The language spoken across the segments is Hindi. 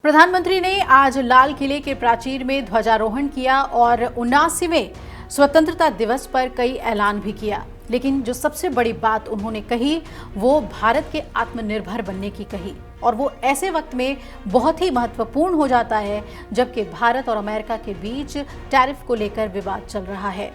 प्रधानमंत्री ने आज लाल किले के प्राचीर में ध्वजारोहण किया और 79वें स्वतंत्रता दिवस पर कई ऐलान भी किया। लेकिन जो सबसे बड़ी बात उन्होंने कही वो भारत के आत्मनिर्भर बनने की कही, और वो ऐसे वक्त में बहुत ही महत्वपूर्ण हो जाता है जबकि भारत और अमेरिका के बीच टैरिफ को लेकर विवाद चल रहा है।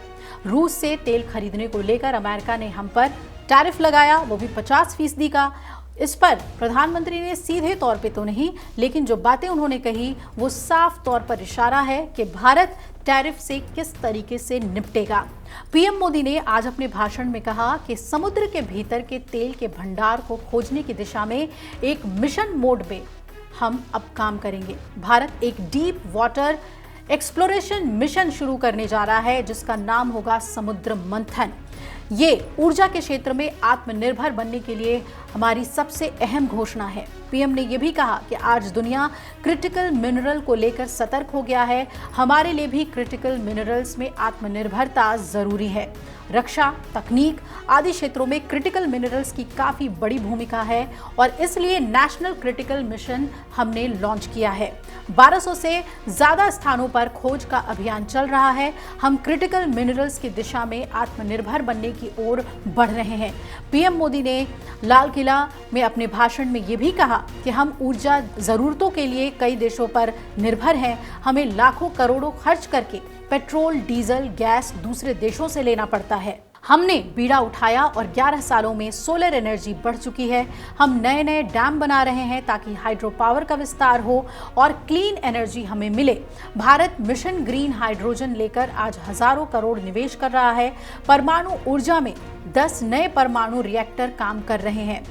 रूस से तेल खरीदने को लेकर अमेरिका ने हम पर टैरिफ लगाया, वो भी 50% का। इस पर प्रधानमंत्री ने सीधे तौर पे तो नहीं, लेकिन जो बातें उन्होंने कही वो साफ तौर पर इशारा है कि भारत टैरिफ से किस तरीके से निपटेगा। पीएम मोदी ने आज अपने भाषण में कहा कि समुद्र के भीतर के तेल के भंडार को खोजने की दिशा में एक मिशन मोड में हम अब काम करेंगे। भारत एक डीप वाटर एक्सप्लोरेशन मिशन शुरू करने जा रहा है जिसका नाम होगा समुद्र मंथन। ये ऊर्जा के क्षेत्र में आत्मनिर्भर बनने के लिए हमारी सबसे अहम घोषणा है। पीएम ने यह भी कहा कि आज दुनिया क्रिटिकल मिनरल को लेकर सतर्क हो गया है। हमारे लिए भी क्रिटिकल मिनरल्स में आत्मनिर्भरता जरूरी है। रक्षा, तकनीक आदि क्षेत्रों में क्रिटिकल मिनरल्स की काफी बड़ी भूमिका है और इसलिए नेशनल क्रिटिकल मिशन हमने लॉन्च किया है। 1200 से ज्यादा स्थानों पर खोज का अभियान चल रहा है। हम क्रिटिकल मिनरल्स की दिशा में आत्मनिर्भर बनने की ओर बढ़ रहे हैं। पीएम मोदी ने लाल किला में अपने भाषण में ये भी कहा कि हम ऊर्जा जरूरतों के लिए कई देशों पर निर्भर हैं। हमें लाखों करोड़ों खर्च करके पेट्रोल, डीजल, गैस दूसरे देशों से लेना पड़ता है। हमने बीड़ा उठाया और 11 सालों में सोलर एनर्जी बढ़ चुकी है। हम नए नए डैम बना रहे हैं ताकि हाइड्रो पावर का विस्तार हो और क्लीन एनर्जी हमें मिले। भारत मिशन ग्रीन हाइड्रोजन लेकर आज हजारों करोड़ निवेश कर रहा है। परमाणु ऊर्जा में 10 नए परमाणु रिएक्टर काम कर रहे हैं।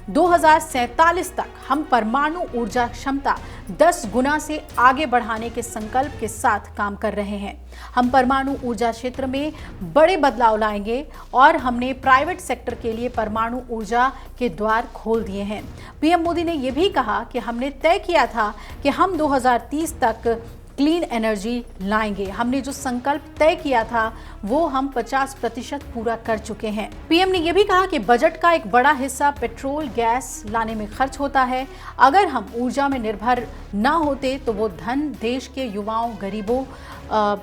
2047 तक हम परमाणु ऊर्जा क्षमता 10 गुना से आगे बढ़ाने के संकल्प के साथ काम कर रहे हैं। हम परमाणु ऊर्जा क्षेत्र में बड़े बदलाव लाएंगे और हमने प्राइवेट सेक्टर के लिए परमाणु ऊर्जा के द्वार खोल दिए हैं। पीएम मोदी ने यह भी कहा कि हमने तय किया था कि हम 2030 तक क्लीन एनर्जी लाएंगे। हमने जो संकल्प तय किया था वो हम 50% पूरा कर चुके हैं। पीएम ने यह भी कहा कि बजट का एक बड़ा हिस्सा पेट्रोल, गैस लाने में खर्च होता है। अगर हम ऊर्जा में निर्भर ना होते तो वो धन देश के युवाओं,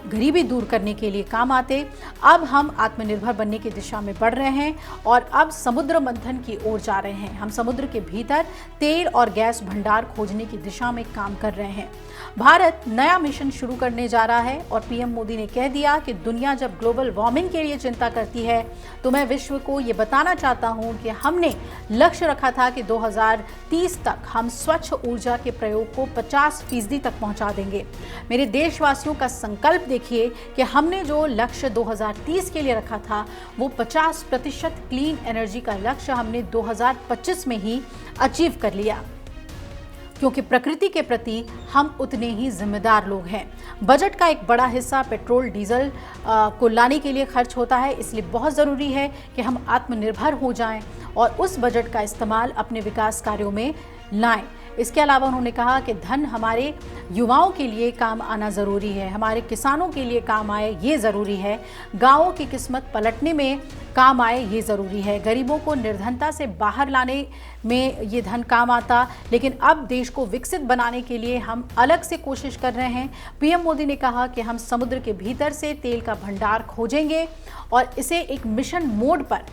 गरीबी दूर करने के लिए काम आते। अब हम आत्मनिर्भर बनने की दिशा में बढ़ रहे हैं और अब समुद्र मंथन की ओर जा रहे हैं। हम समुद्र के भीतर तेल और गैस भंडार खोजने की दिशा में काम कर रहे हैं। भारत नया मिशन शुरू करने जा रहा है और पीएम मोदी ने कह दिया कि दुनिया जब ग्लोबल वार्मिंग के लिए चिंता करती है तो मैं विश्व को ये बताना चाहता हूं कि हमने लक्ष्य रखा था कि 2030 तक हम स्वच्छ ऊर्जा के प्रयोग को 50% तक पहुंचा देंगे। मेरे देशवासियों का संकल्प देखिए कि हमने जो लक्ष्य 2030 के लिए रखा था वो 50% क्लीन एनर्जी का लक्ष्य हमने 2025 में ही अचीव कर लिया, क्योंकि प्रकृति के प्रति हम उतने ही जिम्मेदार लोग हैं। बजट का एक बड़ा हिस्सा पेट्रोल, डीजल को लाने के लिए खर्च होता है, इसलिए बहुत ज़रूरी है कि हम आत्मनिर्भर हो जाएं और उस बजट का इस्तेमाल अपने विकास कार्यों में लाएं। इसके अलावा उन्होंने कहा कि धन हमारे युवाओं के लिए काम आना ज़रूरी है, हमारे किसानों के लिए काम आए ये ज़रूरी है, गाँवों की किस्मत पलटने में काम आए ये ज़रूरी है, गरीबों को निर्धनता से बाहर लाने में ये धन काम आता। लेकिन अब देश को विकसित बनाने के लिए हम अलग से कोशिश कर रहे हैं। पीएम मोदी ने कहा कि हम समुद्र के भीतर से तेल का भंडार खोजेंगे और इसे एक मिशन मोड पर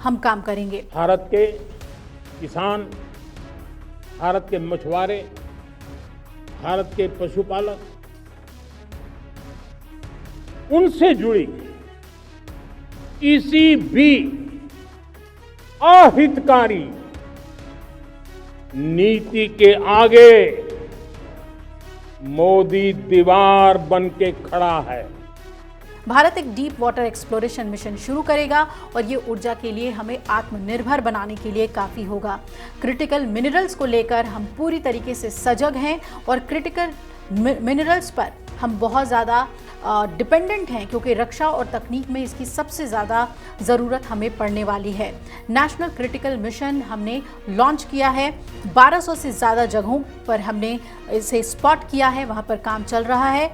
हम काम करेंगे। भारत के किसान, भारत के मछुआरे, भारत के पशुपालक, उनसे जुड़ी किसी भी अहितकारी नीति के आगे मोदी दीवार बन के खड़ा है। भारत एक डीप वाटर एक्सप्लोरेशन मिशन शुरू करेगा और ये ऊर्जा के लिए हमें आत्मनिर्भर बनाने के लिए काफ़ी होगा। क्रिटिकल मिनरल्स को लेकर हम पूरी तरीके से सजग हैं और क्रिटिकल मिनरल्स पर हम बहुत ज़्यादा डिपेंडेंट हैं, क्योंकि रक्षा और तकनीक में इसकी सबसे ज़्यादा ज़रूरत हमें पड़ने वाली है। नेशनल क्रिटिकल मिशन हमने लॉन्च किया है। 1200 से ज़्यादा जगहों पर हमने इसे स्पॉट किया है, वहाँ पर काम चल रहा है।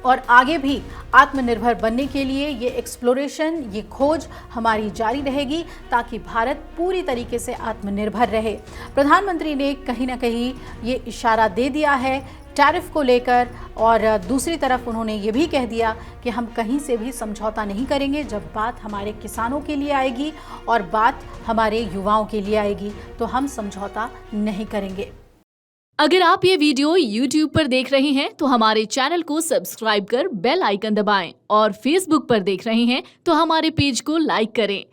और आगे भी आत्मनिर्भर बनने के लिए ये एक्सप्लोरेशन, ये खोज हमारी जारी रहेगी ताकि भारत पूरी तरीके से आत्मनिर्भर रहे। प्रधानमंत्री ने कहीं ना कहीं ये इशारा दे दिया है टैरिफ को लेकर, और दूसरी तरफ उन्होंने ये भी कह दिया कि हम कहीं से भी समझौता नहीं करेंगे। जब बात हमारे किसानों के लिए आएगी और बात हमारे युवाओं के लिए आएगी तो हम समझौता नहीं करेंगे। अगर आप ये वीडियो YouTube पर देख रहे हैं तो हमारे चैनल को सब्सक्राइब कर बेल आइकन दबाएं, और Facebook पर देख रहे हैं तो हमारे पेज को लाइक करें।